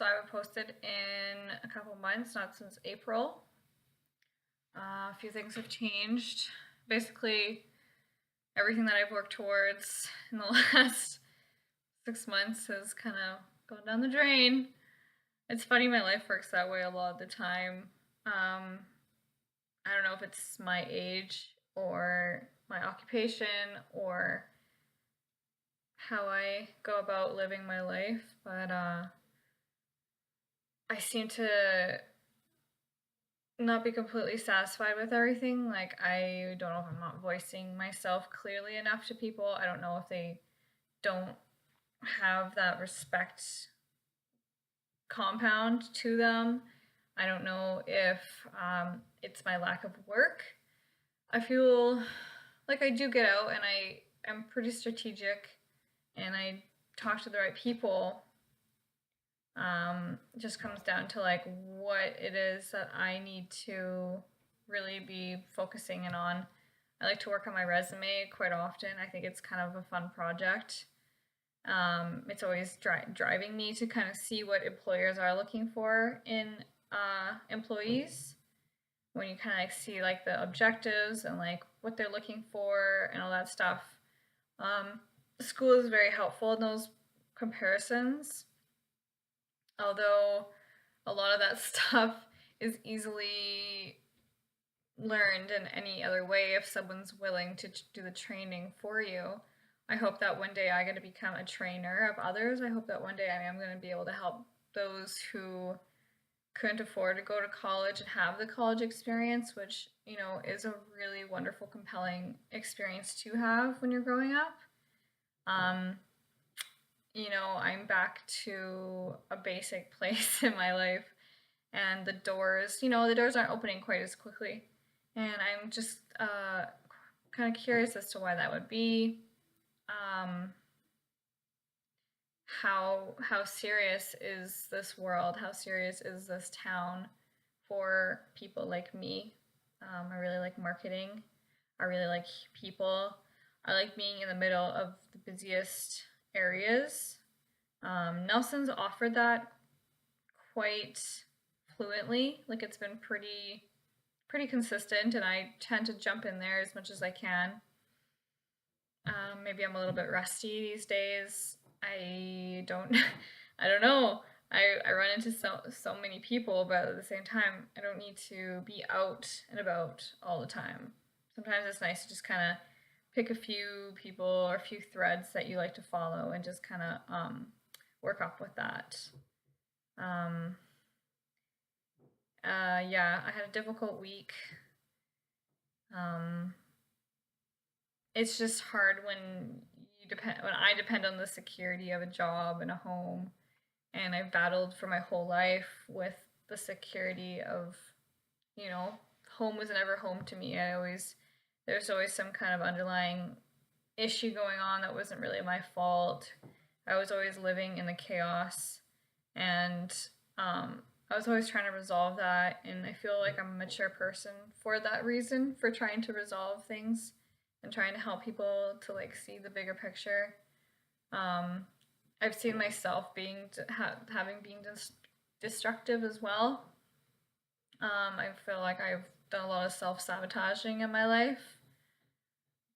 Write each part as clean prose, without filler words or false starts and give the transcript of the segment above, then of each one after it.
So I haven't posted in a couple months, not since April. A few things have changed. Basically, everything that I've worked towards in the last 6 months has kind of gone down the drain. It's funny, my life works that way a lot of the time. I don't know if it's my age or my occupation or how I go about living my life, but I seem to not be completely satisfied with everything. Like, I don't know if I'm not voicing myself clearly enough to people. I don't know if they don't have that respect compound to them. I don't know if it's my lack of work. I feel like I do get out and I am pretty strategic and I talk to the right people. Just comes down to like what it is that I need to really be focusing in on. I like to work on my resume quite often. I think it's kind of a fun project. It's always driving me to kind of see what employers are looking for in employees. When you kind of like see like the objectives and like what they're looking for and all that stuff. School is very helpful in those comparisons, although a lot of that stuff is easily learned in any other way if someone's willing to do the training for you. I hope that one day I get to become a trainer of others. I hope that one day I am going to be able to help those who couldn't afford to go to college and have the college experience, which, you know, is a really wonderful, compelling experience to have when you're growing up. You know, I'm back to a basic place in my life, and the doors, you know, the doors aren't opening quite as quickly. And I'm just kind of curious as to why that would be. Um, how serious is this world? How serious is this town for people like me? I really like marketing. I really like people. I like being in the middle of the busiest areas. Nelson's offered that quite fluently. Like, it's been pretty consistent, and I tend to jump in there as much as I can. Maybe I'm a little bit rusty these days. I don't I don't know. I run into so many people, but at the same time, I don't need to be out and about all the time. Sometimes it's nice to just kind of pick a few people or a few threads that you like to follow and just kind of work up with that. Um, yeah, I had a difficult week. Um, it's just hard when I depend on the security of a job and a home, and I've battled for my whole life with the security of, you know, home was never home to me. There's always some kind of underlying issue going on that wasn't really my fault. I was always living in the chaos, and I was always trying to resolve that. And I feel like I'm a mature person for that reason, for trying to resolve things and trying to help people to like see the bigger picture. Um, I've seen myself having been destructive as well. I feel like I've done a lot of self sabotaging in my life,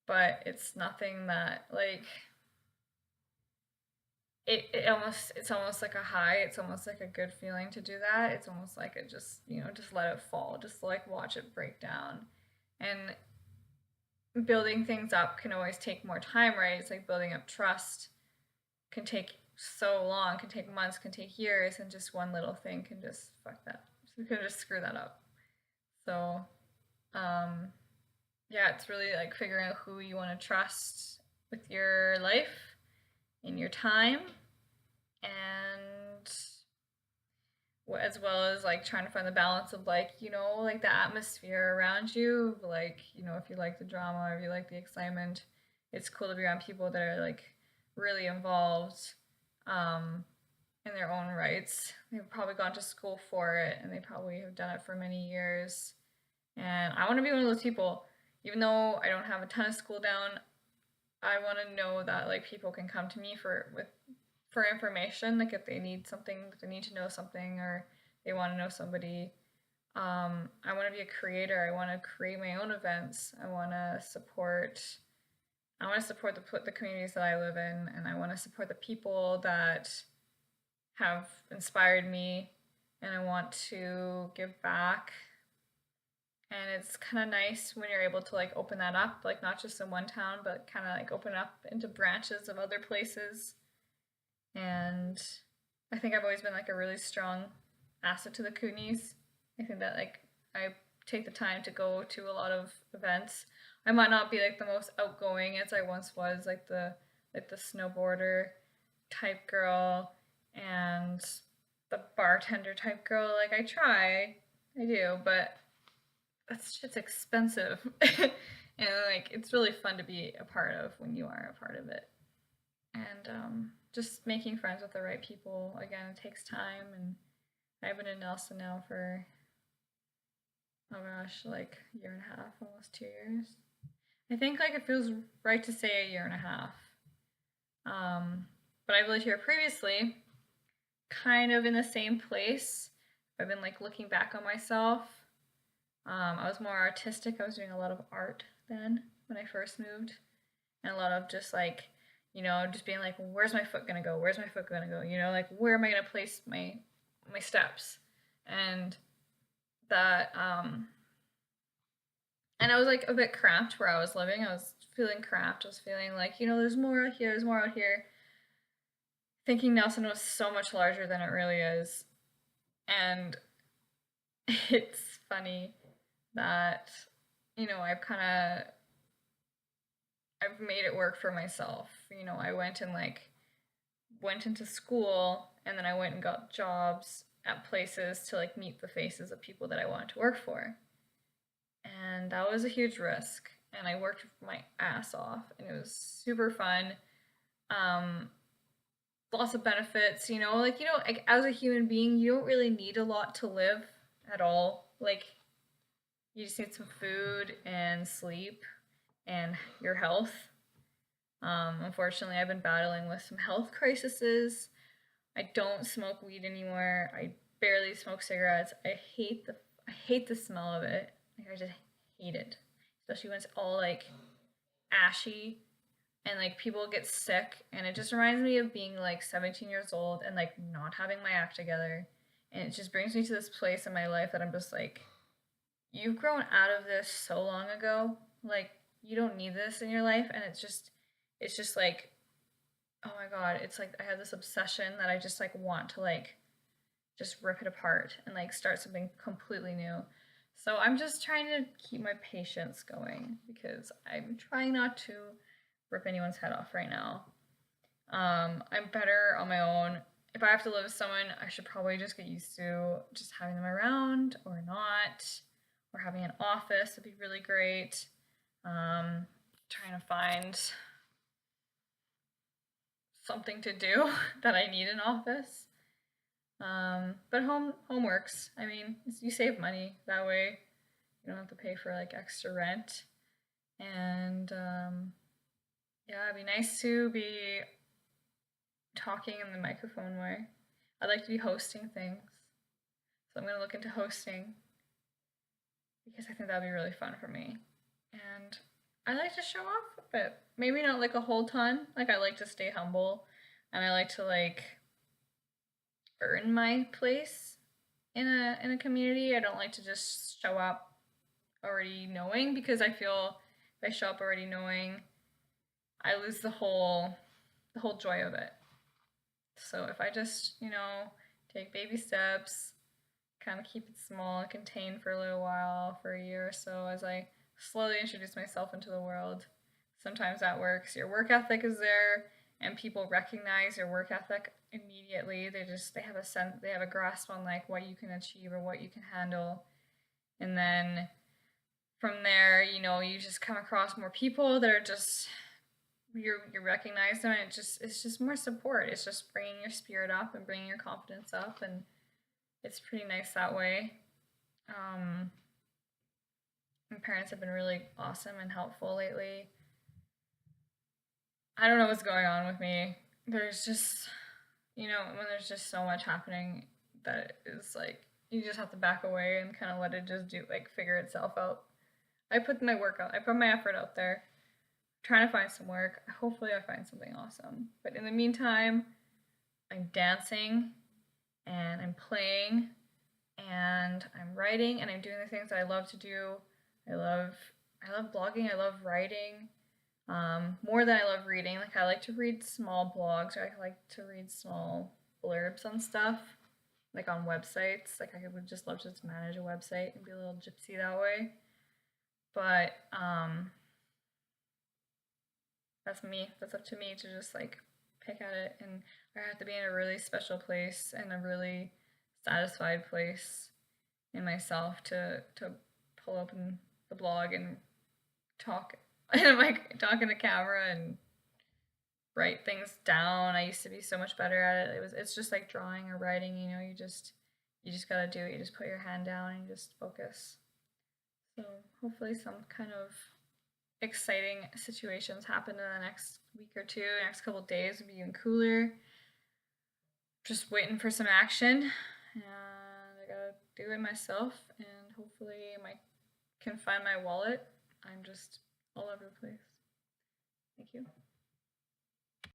but it's nothing that like it's almost like a high. It's almost like a good feeling to do that. It's almost like it just, you know, just let it fall, just like watch it break down. And building things up can always take more time, right? It's like building up trust can take so long, can take months, can take years, and just one little thing can just fuck that. You can just screw that up. So, um, yeah, it's really like figuring out who you want to trust with your life in your time, and as well as like trying to find the balance of like, you know, like the atmosphere around you. Like, you know, if you like the drama, if you like the excitement, it's cool to be around people that are like really involved in their own rights. They've probably gone to school for it and they probably have done it for many years. And I want to be one of those people. Even though I don't have a ton of school down, I want to know that like people can come to me for information, like if they need something, they need to know something, or they want to know somebody. I want to be a creator. I want to create my own events. I want to support the communities that I live in, and I want to support the people that have inspired me, and I want to give back. And it's kind of nice when you're able to like open that up, like not just in one town, but kind of like open up into branches of other places. And I think I've always been like a really strong asset to the Coonies. I think that like I take the time to go to a lot of events. I might not be like the most outgoing as I once was, like the snowboarder type girl and the bartender type girl. Like I do, but that shit's expensive. And like it's really fun to be a part of when you are a part of it. And just making friends with the right people, again, it takes time. And I've been in Nelson now for, oh gosh, like a year and a half, almost 2 years. I think like it feels right to say a year and a half. But I've lived here previously, kind of in the same place. I've been like looking back on myself. I was more artistic. I was doing a lot of art then when I first moved, and a lot of just like, just being like, where's my foot gonna go? Where's my foot gonna go? Like where am I gonna place my steps? And that and I was like a bit cramped where I was living. I was feeling cramped. I was feeling like, there's more out here, there's more out here. Thinking Nelson was so much larger than it really is. And it's funny that, I've made it work for myself. I went into school, and then I went and got jobs at places to like meet the faces of people that I wanted to work for. And that was a huge risk. And I worked my ass off, and it was super fun. Lots of benefits, like as a human being, you don't really need a lot to live at all. Like, you just need some food and sleep and your health. Unfortunately, I've been battling with some health crises. I don't smoke weed anymore. I barely smoke cigarettes. I hate the smell of it. Like, I just hate it, especially when it's all like ashy and like people get sick. And it just reminds me of being like 17 years old and like not having my act together. And it just brings me to this place in my life that I'm just like, you've grown out of this so long ago. Like, you don't need this in your life. And it's just like, oh my god, it's like I have this obsession that I just like want to like just rip it apart and like start something completely new. So I'm just trying to keep my patience going because I'm trying not to rip anyone's head off right now. I'm better on my own. If I have to live with someone, I should probably just get used to just having them around or not, or having an office would be really great. Trying to find something to do that I need an office. But home works. I mean, you save money that way. You don't have to pay for like extra rent. And yeah, it'd be nice to be talking in the microphone more. I'd like to be hosting things. So I'm gonna look into hosting because I think that'd be really fun for me. And I like to show off, but maybe not like a whole ton. Like, I like to stay humble, and I like to like earn my place in a community. I don't like to just show up already knowing, because I feel if I show up already knowing, I lose the whole joy of it. So if I just, take baby steps, kind of keep it small and contained for a little while, for a year or so, as I slowly introduce myself into the world. Sometimes that works. Your work ethic is there, and people recognize your work ethic immediately. They have a sense, they have a grasp on like what you can achieve or what you can handle. And then from there, you just come across more people that are just, you recognize them, and it's just more support. It's just bringing your spirit up and bringing your confidence up, and it's pretty nice that way. My parents have been really awesome and helpful lately. I don't know what's going on with me. There's just you know, when there's just so much happening that is like you just have to back away and kind of let it just do like figure itself out. I put my work out. I put my effort out there, trying to find some work. Hopefully, I find something awesome. But in the meantime, I'm dancing and I'm playing and I'm writing and I'm doing the things that I love to do. I love I love blogging. I love writing. More than I love reading. Like I like to read small blogs, or I like to read small blurbs on stuff, like on websites. Like I would just love to manage a website and be a little gypsy that way. But that's me. That's up to me to just like pick at it, and I have to be in a really special place and a really satisfied place in myself to pull open the blog and talk and I'm like talking to camera and write things down. I used to be so much better at it. It's just like drawing or writing, you know, you just gotta do it. You just put your hand down and you just focus. So hopefully some kind of exciting situations happen in the next week or two, next couple of days would be even cooler. Just waiting for some action and I gotta do it myself and hopefully I can find my wallet. I'm just all over the place. Thank you.